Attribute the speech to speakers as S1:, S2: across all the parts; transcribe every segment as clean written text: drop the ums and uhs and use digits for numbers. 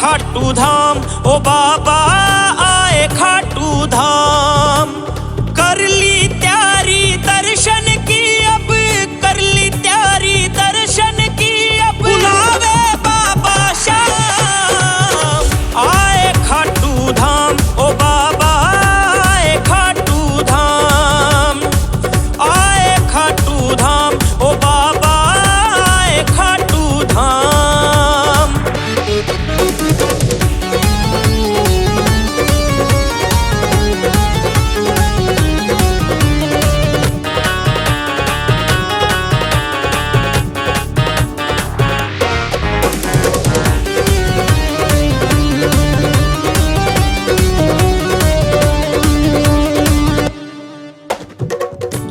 S1: खाटू धाम, ओ बाबा आए खाटू धाम। कर ली तैयारी दर्शन की, अब कर ली तैयारी दर्शन की, अब बुलावे बाबा शाम। आए खाटू धाम, ओ बाबा आए खाटू धाम, आए खाटू धाम, ओ बाबा आए खाटू धाम।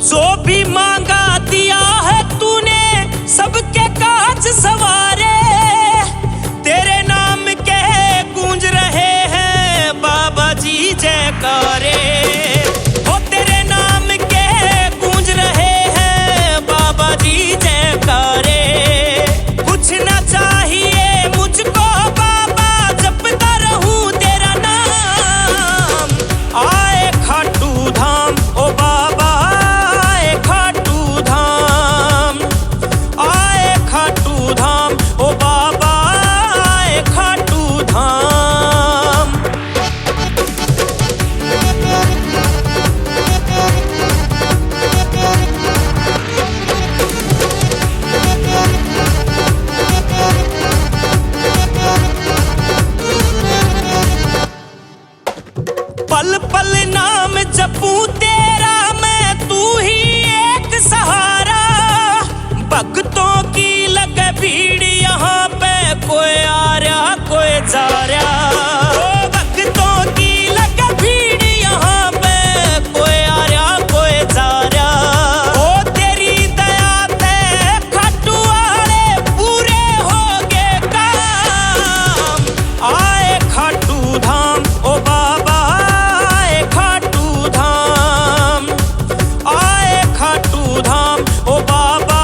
S1: जो भी मांगा दिया है तूने, सबके काज सवारे। तेरे नाम के गूंज रहे हैं बाबा जी जयकारे। हो तेरे नाम के गूंज रहे हैं बाबा जी जयकारे। कुछ ना चाहिए मुझको बाबा, जपता रहूं तेरा नाम। आए खाटू धाम, ओ बाबा धाम, ओ बाबा आए खाटू धाम। पल पल नाम जपूं तेरा मैं, तू ही एक सहारा। भक्तों की लगे भीड़ यहाँ पे, कोई आ रहा कोई जा रहा। ओ भक्तों की लगे भीड़ यहाँ पे, कोई आ रहा कोई जा रहा। ओ तेरी दया से खाटू वाले पूरे हो गए काम। आए खाटू धाम, ओ बाबा आए खाटू धाम, आए खाटू धाम, ओ बाबा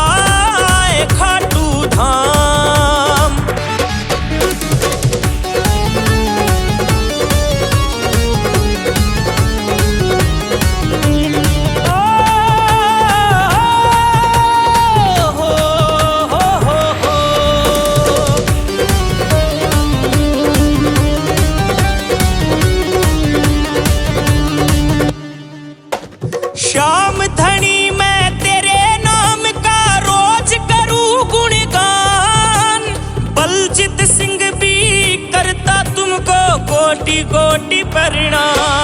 S1: खाटू धाम। श्याम धनी मैं तेरे नाम का रोज करूं गुणगान। बलजीत सिंह भी करता तुमको कोटि कोटि प्रणाम।